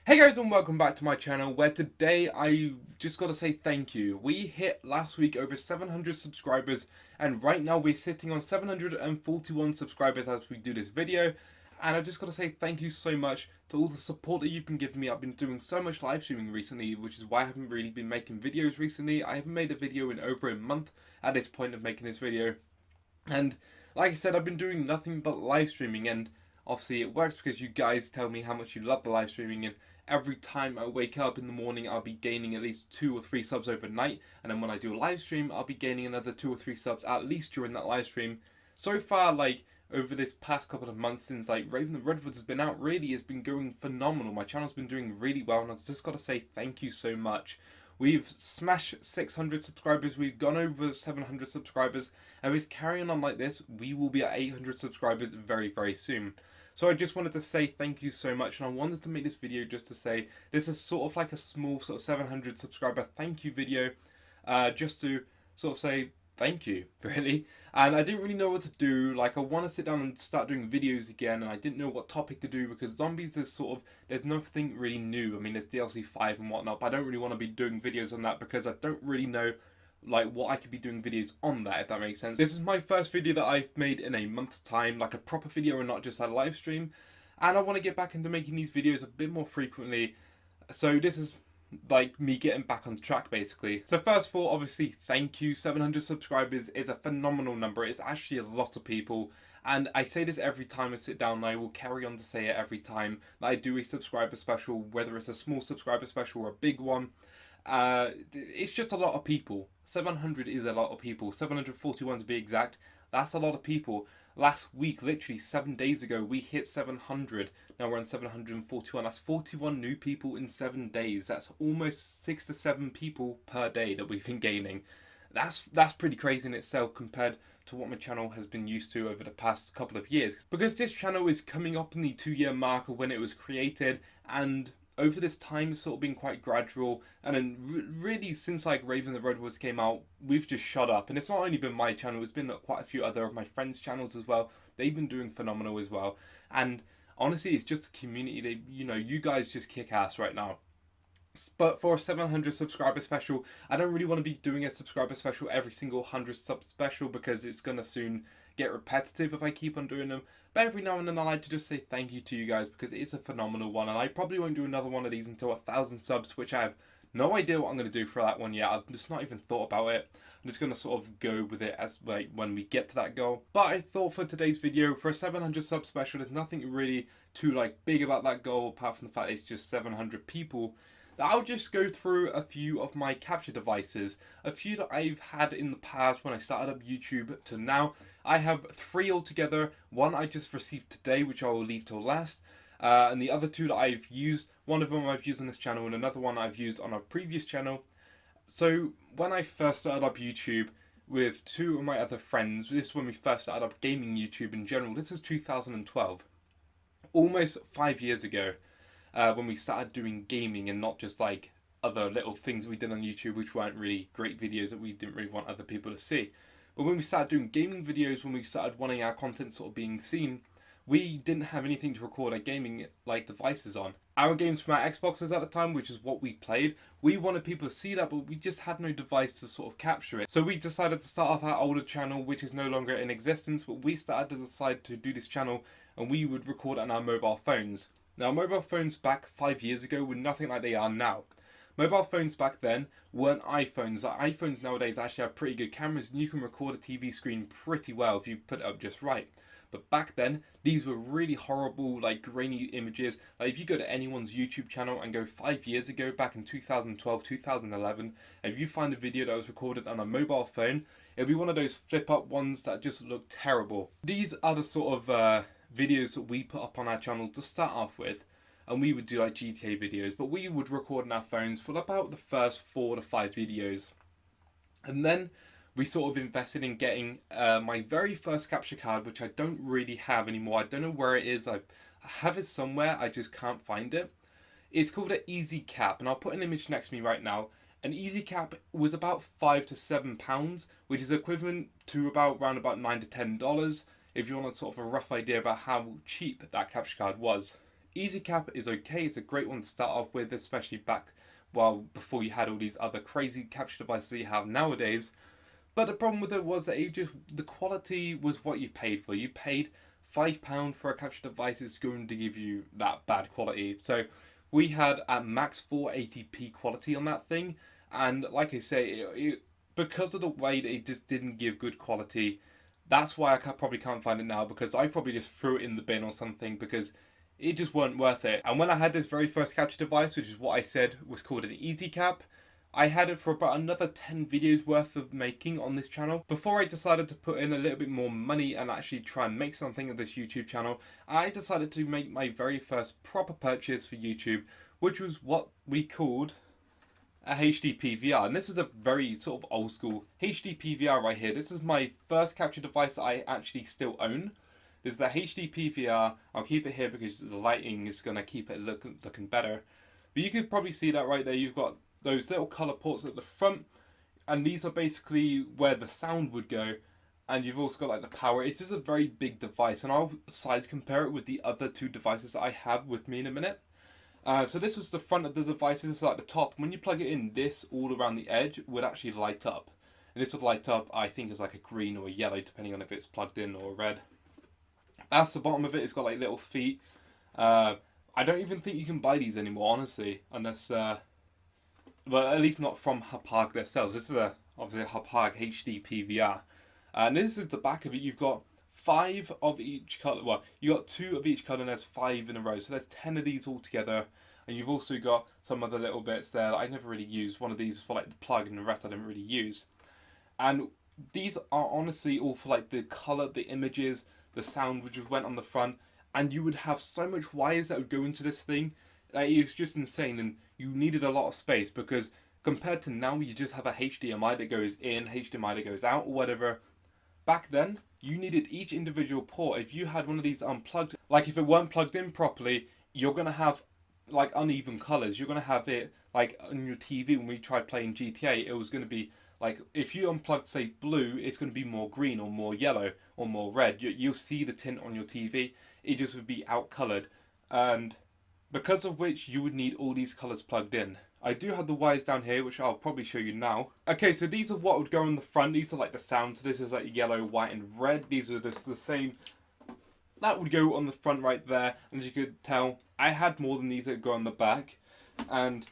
Hey guys, and welcome back to my channel, where today I just gotta say thank you. We hit last week over 700 subscribers, and right now we're sitting on 741 subscribers as we do this video. And I just gotta say thank you so much to all the support that you've been giving me. I've been doing so much live streaming recently, which is why I haven't really been making videos recently. I haven't made a video in over a month at this point of making this video. And like I said, I've been doing nothing but live streaming, and obviously it works because you guys tell me how much you love the live streaming, and every time I wake up in the morning I'll be gaining at least 2 or 3 subs overnight, and then when I do a live stream I'll be gaining another 2 or 3 subs at least during that live stream. So far, like, over this past couple of months since like Rave and the Redwoods has been out, really has been going phenomenal. My channel's been doing really well, and I've just got to say thank you so much. We've smashed 600 subscribers, we've gone over 700 subscribers, and if it's carrying on like this, we will be at 800 subscribers very, very soon. So I just wanted to say thank you so much, and I wanted to make this video just to say this is sort of like a small sort of 700 subscriber thank you video, just to sort of say thank you, really. And I didn't really know what to do. Like, I want to sit down and start doing videos again, and I didn't know what topic to do because zombies is sort of, there's nothing really new. I mean, there's DLC 5 and whatnot, but I don't really want to be doing videos on that because I don't really know like what I could be doing videos on that, if that makes sense. This is my first video that I've made in a month's time, like a proper video and not just a live stream, and I want to get back into making these videos a bit more frequently. So this is like me getting back on track, basically. So first of all, obviously thank you. 700 subscribers is a phenomenal number. It's actually a lot of people, and I say this every time I sit down, and I will carry on to say it every time that I do a subscriber special, whether it's a small subscriber special or a big one. It's just a lot of people. 700 is a lot of people. 741 to be exact. That's a lot of people. Last week, literally 7 days ago, we hit 700. Now we're on 741. That's 41 new people in 7 days. That's almost 6 to 7 people per day that we've been gaining. That's pretty crazy in itself compared to what my channel has been used to over the past couple of years. Because this channel is coming up in the 2-year mark of when it was created, and over this time it's sort of been quite gradual, and then really since like Rave and the Redwoods came out, we've just shot up. And it's not only been my channel, it's been quite a few other of my friends' channels as well. They've been doing phenomenal as well, and honestly it's just a community. They, you guys just kick ass right now. But for a 700 subscriber special, I don't really want to be doing a subscriber special every single 100 sub special because it's going to soon get repetitive if I keep on doing them. But every now and then I like to just say thank you to you guys because it is a phenomenal one, and I probably won't do another one of these until 1,000 subs, which I have no idea what I'm going to do for that one yet. I've just not even thought about it. I'm just going to sort of go with it as like when we get to that goal. But I thought for today's video, for a 700 sub special, there's nothing really too like big about that goal apart from the fact it's just 700 people. I'll just go through a few of my capture devices, a few that I've had in the past when I started up YouTube to now. I have 3 altogether. One I just received today, which I will leave till last, and the other 2 that I've used, one of them I've used on this channel and another one I've used on a previous channel. So when I first started up YouTube with 2 of my other friends, this is when we first started up gaming YouTube in general. This is 2012, almost 5 years ago. When we started doing gaming and not just like other little things we did on YouTube which weren't really great videos that we didn't really want other people to see. But when we started doing gaming videos, when we started wanting our content sort of being seen, we didn't have anything to record our gaming like devices on. Our games from our Xboxes at the time, which is what we played, we wanted people to see that, but we just had no device to sort of capture it. So we decided to start off our older channel, which is no longer in existence, but we started to decide to do this channel and we would record on our mobile phones. Now, mobile phones back 5 years ago were nothing like they are now. Mobile phones back then weren't iPhones. iPhones nowadays actually have pretty good cameras and you can record a TV screen pretty well if you put it up just right. But back then, these were really horrible, like grainy images. Like if you go to anyone's YouTube channel and go 5 years ago, back in 2012, 2011, and if you find a video that was recorded on a mobile phone, it'll be one of those flip up ones that just look terrible. These are the sort of videos that we put up on our channel to start off with, and we would do like GTA videos, but we would record on our phones for about the first 4 to 5 videos. And then we sort of invested in getting my very first capture card, which I don't really have anymore. I don't know where it is. I have it somewhere, I just can't find it. It's called an Easy Cap, and I'll put an image next to me right now. An Easy Cap was about £5 to £7, which is equivalent to around about $9 to $10. If you want a sort of a rough idea about how cheap that capture card was. Easy cap is okay, it's a great one to start off with, especially back, well, before you had all these other crazy capture devices that you have nowadays. But the problem with it was that the quality was what you paid for. You paid £5 for a capture device, it's going to give you that bad quality. So we had at max 480p quality on that thing, and like I say, because of the way that it just didn't give good quality, that's why I probably can't find it now, because I probably just threw it in the bin or something because it just weren't worth it. And when I had this very first capture device, which is what I said was called an Easy Cap, I had it for about another 10 videos worth of making on this channel before I decided to put in a little bit more money and actually try and make something of this YouTube channel. I decided to make my very first proper purchase for YouTube, which was what we called a HD PVR. And this is a very sort of old school HD PVR right here. This is my first capture device that I actually still own. This is the HD PVR. I'll keep it here because the lighting is going to keep it looking better. But you could probably see that right there. You've got those little color ports at the front, and these are basically where the sound would go. And you've also got like the power. It's just a very big device, and I'll size compare it with the other two devices that I have with me in a minute. So this was the front of the device. This is like the top. When you plug it in, this all around the edge would actually light up. And this would light up, I think, as like a green or a yellow, depending on if it's plugged in or red. That's the bottom of it. It's got like little feet. I don't even think you can buy these anymore, honestly, unless, well, at least not from Hapag themselves. This is obviously a Hapag HD PVR. And this is the back of it. You've got 5 of each colour. Well, you got 2 of each colour, and there's 5 in a row. So there's 10 of these all together. And you've also got some other little bits there that I never really used. One of these for like the plug, and the rest I didn't really use. And these are honestly all for like the colour, the images, the sound which went on the front. And you would have so much wires that would go into this thing. It was just insane, and you needed a lot of space, because compared to now, you just have a HDMI that goes in, HDMI that goes out, or whatever. Back then, you needed each individual port. If you had one of these unplugged, like if it weren't plugged in properly, you're going to have like uneven colours. You're going to have it like on your TV. When we tried playing GTA, it was going to be like, if you unplugged, say, blue, it's going to be more green or more yellow or more red. You'll see the tint on your TV. It just would be out-coloured. And because of which, you would need all these colours plugged in. I do have the wires down here, which I'll probably show you now. Okay, so these are what would go on the front. These are like the sound. So this is like yellow, white, and red. These are just the same. That would go on the front right there. And as you could tell, I had more than these that go on the back. And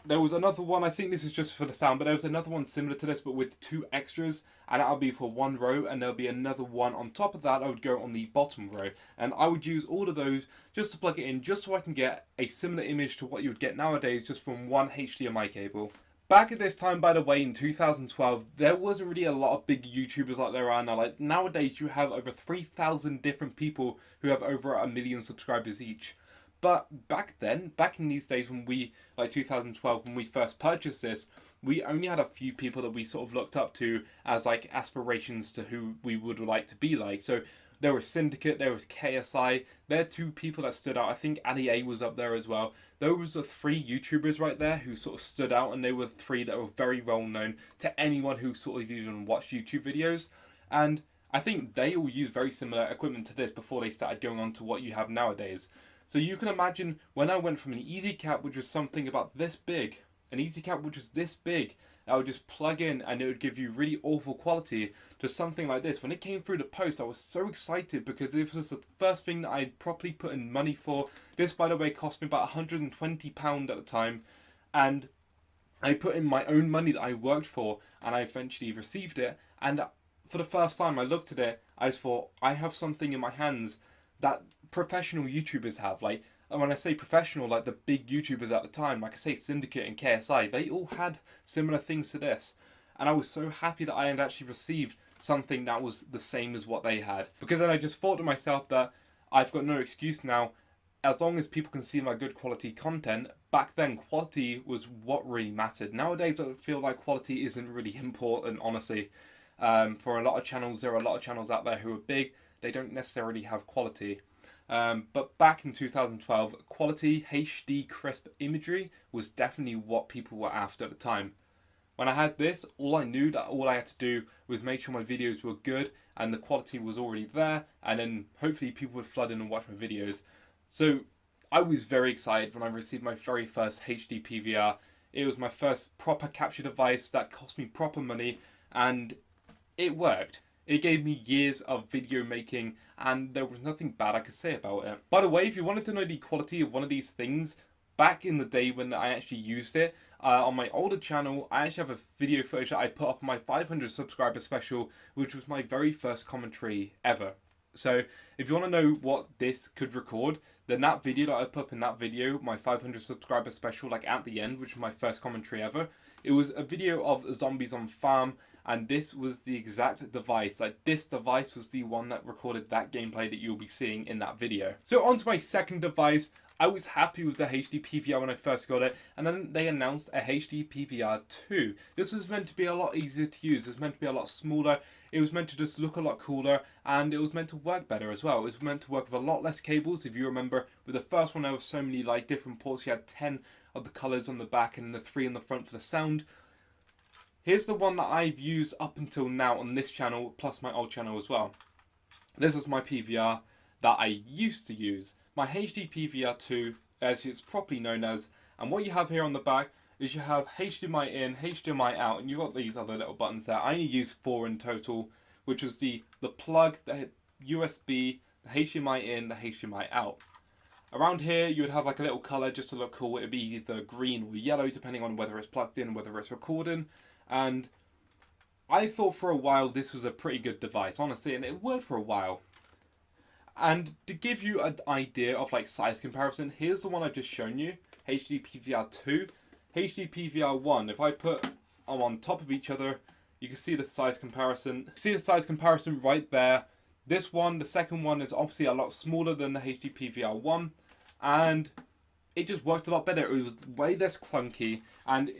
there was another one, I think this is just for the sound, but there was another one similar to this, but with 2 extras, and that'll be for 1 row, and there'll be another one on top of that. I would go on the bottom row, and I would use all of those just to plug it in, just so I can get a similar image to what you would get nowadays, just from one HDMI cable. Back at this time, by the way, in 2012, there wasn't really a lot of big YouTubers like there are now. Like nowadays, you have over 3,000 different people who have over 1 million subscribers each. But back then, back in these days when we, like 2012, when we first purchased this, we only had a few people that we sort of looked up to as like aspirations to who we would like to be like. So there was Syndicate, there was KSI, they're 2 people that stood out. I think Annie A was up there as well. Those are 3 YouTubers right there who sort of stood out, and they were 3 that were very well known to anyone who sort of even watched YouTube videos. And I think they all used very similar equipment to this before they started going on to what you have nowadays. So you can imagine when I went from an Easy Cap, which was something about this big, an Easy Cap which was this big, I would just plug in and it would give you really awful quality, to something like this. When it came through the post, I was so excited because it was the first thing that I'd properly put in money for. This, by the way, cost me about £120 at the time, and I put in my own money that I worked for, and I eventually received it. And for the first time I looked at it, I just thought, I have something in my hands that professional YouTubers have. Like, and when I say professional, like the big YouTubers at the time, like I say Syndicate and KSI, they all had similar things to this. And I was so happy that I had actually received something that was the same as what they had. Because then I just thought to myself that I've got no excuse now. As long as people can see my good quality content, back then quality was what really mattered. Nowadays I feel like quality isn't really important, honestly. For a lot of channels, there are a lot of channels out there who are big, they don't necessarily have quality. But back in 2012, quality HD crisp imagery was definitely what people were after at the time. When I had this, all I had to do was make sure my videos were good and the quality was already there, and then hopefully people would flood in and watch my videos. So I was very excited when I received my very first HD PVR. It was my first proper capture device that cost me proper money, and it worked. It gave me years of video making, and there was nothing bad I could say about it. By the way, if you wanted to know the quality of one of these things, back in the day when I actually used it, on my older channel, I actually have a video footage that I put up on my 500 subscriber special, which was my very first commentary ever. So if you want to know what this could record, then that video that I put up in that video, my 500 subscriber special, like at the end, which was my first commentary ever, it was a video of zombies on farm, and this was the exact device. Like, this device was the one that recorded that gameplay that you'll be seeing in that video. So on to my second device. I was happy with the HD PVR when I first got it, and then they announced a HD PVR 2. This was meant to be a lot easier to use. It was meant to be a lot smaller. It was meant to just look a lot cooler, and it was meant to work better as well. It was meant to work with a lot less cables. If you remember, with the first one there were so many like different ports. You had 10 of the colours on the back and the 3 in the front for the sound. Here's the one that I've used up until now on this channel, plus my old channel as well. This is my PVR that I used to use. My HD PVR 2, as it's properly known as, and what you have here on the back is you have HDMI in, HDMI out, and you've got these other little buttons there. I only used 4 in total, which was the plug, the USB, the HDMI in, the HDMI out. Around here you would have like a little colour just to look cool. It would be either green or yellow depending on whether it's plugged in, whether it's recording. And I thought for a while this was a pretty good device, honestly, and it worked for a while. And to give you an idea of like size comparison, here's the one I've just shown you, HD PVR 2, HD PVR 1. If I put them on top of each other, you can see the size comparison. See the size comparison right there. This one, the second one, is obviously a lot smaller than the HD PVR 1, and it just worked a lot better. It was way less clunky, and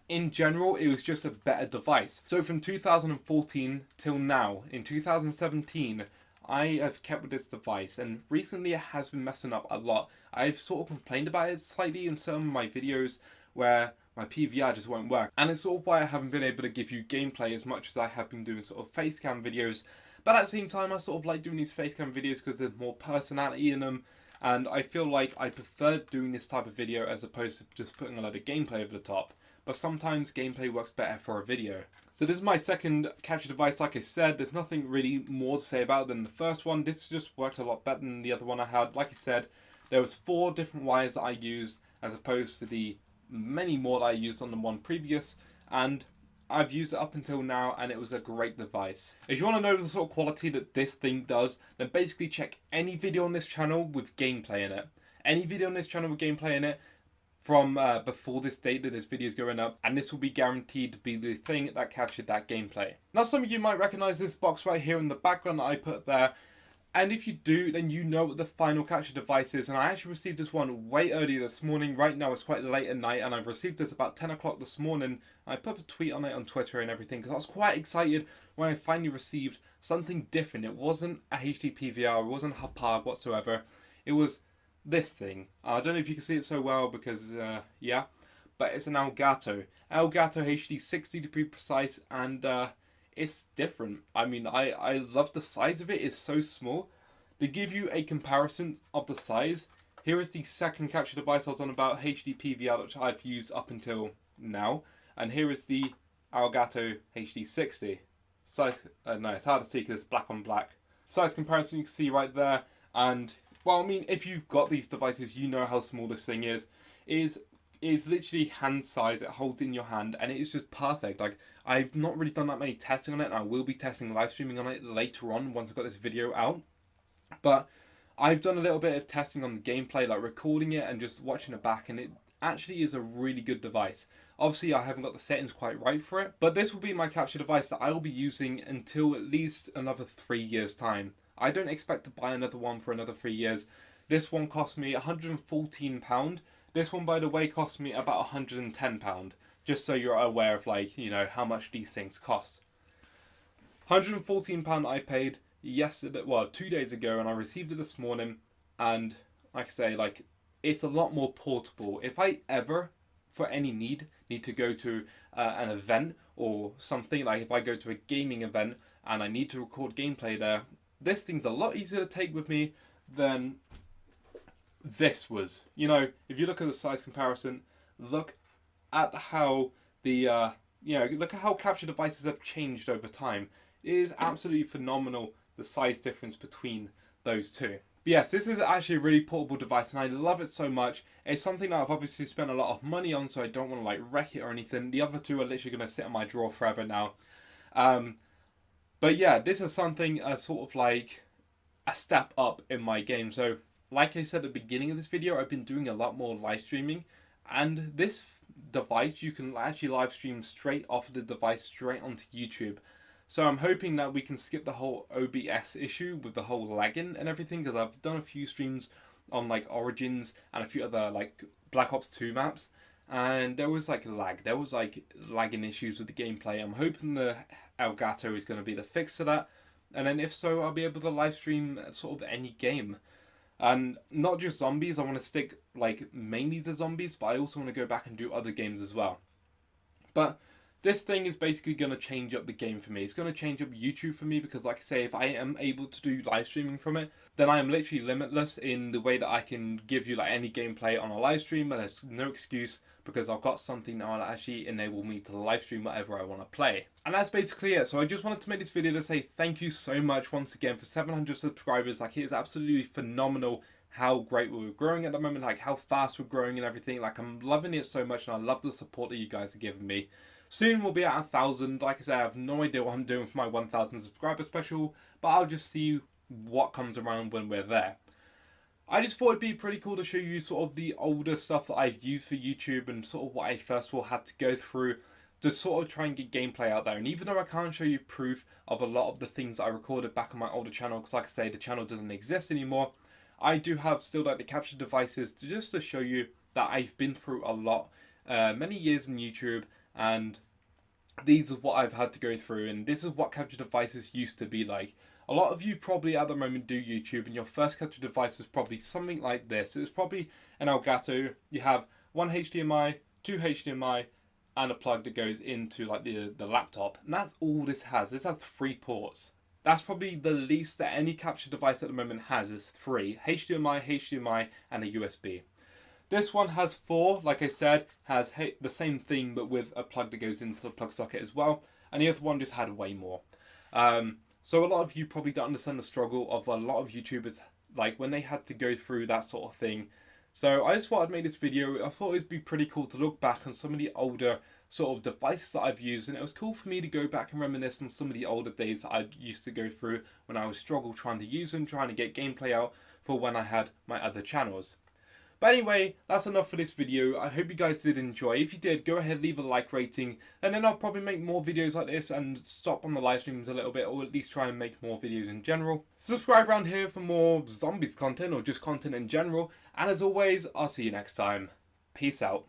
in general, it was just a better device. So from 2014 till now, in 2017, I have kept with this device, and recently it has been messing up a lot. I've sort of complained about it slightly in some of my videos where my PVR just won't work, and it's sort of why I haven't been able to give you gameplay as much as I have been doing sort of facecam videos. But at the same time, I sort of like doing these facecam videos because there's more personality in them, and I feel like I prefer doing this type of video as opposed to just putting a lot of gameplay over the top. But sometimes gameplay works better for a video. So this is my second capture device. Like I said, there's nothing really more to say about it than the first one. This just worked a lot better than the other one I had. Like I said, there was 4 different wires that I used as opposed to the many more that I used on the one previous, and I've used it up until now, and it was a great device. If you want to know the sort of quality that this thing does, then basically check any video on this channel with gameplay in it. Any video on this channel with gameplay in it from before this date that this video is going up, and this will be guaranteed to be the thing that captured that gameplay. Now some of you might recognize this box right here in the background that I put there, and if you do, then you know what the final capture device is. And I actually received this one way earlier this morning. Right now it's quite late at night, and I've received this about 10 o'clock this morning. I put a tweet on it on Twitter and everything because I was quite excited when I finally received something different. It wasn't a HD PVR, it wasn't a Hapag whatsoever. It was this thing. I don't know if you can see it so well because, yeah, but it's an Elgato. Elgato HD 60 to be precise, and it's different. I mean, I love the size of it. It's so small. To give you a comparison of the size, here is the second capture device I was on about, HD PVR, which I've used up until now. And here is the Elgato HD 60. Size, no, it's hard to see because it's black on black. Size comparison you can see right there. And, well, I mean, if you've got these devices, you know how small this thing is. It is literally hand size. It holds in your hand, and it is just perfect. Like, I've not really done that many testing on it, and I will be testing live streaming on it later on once I've got this video out. But I've done a little bit of testing on the gameplay, like recording it and just watching it back, and it actually is a really good device. Obviously, I haven't got the settings quite right for it, but this will be my capture device that I will be using until at least another 3 years' time. I don't expect to buy another one for another 3 years. This one cost me £114. This one, by the way, cost me about £110. Just so you're aware of, like, you know, how much these things cost. £114 I paid yesterday, well, 2 days ago, and I received it this morning. And like I say, like, it's a lot more portable. If I ever, for any need to go to an event or something, like if I go to a gaming event and I need to record gameplay there, this thing's a lot easier to take with me than this was. You know, if you look at the size comparison, look at how the look at how capture devices have changed over time. It is absolutely phenomenal, the size difference between those two. But yes, this is actually a really portable device and I love it so much. It's something that I've obviously spent a lot of money on, so I don't want to like wreck it or anything. The other two are literally going to sit in my drawer forever now. But yeah, this is something sort of like a step up in my game. So like I said at the beginning of this video, I've been doing a lot more live streaming, and this device you can actually live stream straight off of the device straight onto YouTube. So I'm hoping that we can skip the whole OBS issue with the whole lagging and everything, because I've done a few streams on like Origins and a few other like Black Ops 2 maps, and there was like lag. There was like lagging issues with the gameplay. I'm hoping the Elgato is going to be the fix to that, and then if so, I'll be able to live stream sort of any game. And not just zombies, I want to stick like mainly to zombies, but I also want to go back and do other games as well. But this thing is basically going to change up the game for me. It's going to change up YouTube for me because, like I say, if I am able to do live streaming from it, then I am literally limitless in the way that I can give you like any gameplay on a live stream, but there's no excuse because I've got something that will actually enable me to live stream whatever I want to play. And that's basically it. So I just wanted to make this video to say thank you so much once again for 700 subscribers. Like, it is absolutely phenomenal how great we're growing at the moment, like how fast we're growing and everything. Like, I'm loving it so much and I love the support that you guys are giving me. Soon we'll be at 1,000. Like I said, I have no idea what I'm doing for my 1,000 subscriber special, but I'll just see what comes around when we're there. I just thought it'd be pretty cool to show you sort of the older stuff that I've used for YouTube and sort of what I first of all had to go through to sort of try and get gameplay out there. And even though I can't show you proof of a lot of the things that I recorded back on my older channel, because like I say, the channel doesn't exist anymore, I do have still like the capture devices just to show you that I've been through a lot, many years in YouTube, and these are what I've had to go through, and this is what capture devices used to be like. A lot of you probably at the moment do YouTube, and your first capture device was probably something like this. It was probably an Elgato. You have one HDMI, two HDMI, and a plug that goes into like the laptop. And that's all this has. This has 3 ports. That's probably the least that any capture device at the moment has, is 3. HDMI, HDMI, and a USB. This one has 4, like I said, has the same thing but with a plug that goes into the plug socket as well. And the other one just had way more. So a lot of you probably don't understand the struggle of a lot of YouTubers, like when they had to go through that sort of thing. So I just thought I'd make this video. I thought it'd be pretty cool to look back on some of the older sort of devices that I've used, and it was cool for me to go back and reminisce on some of the older days that I used to go through when I was struggling trying to use them, trying to get gameplay out for when I had my other channels. But anyway, that's enough for this video. I hope you guys did enjoy. If you did, go ahead, leave a like rating, and then I'll probably make more videos like this and stop on the live streams a little bit, or at least try and make more videos in general. Subscribe around here for more zombies content or just content in general, and as always, I'll see you next time. Peace out.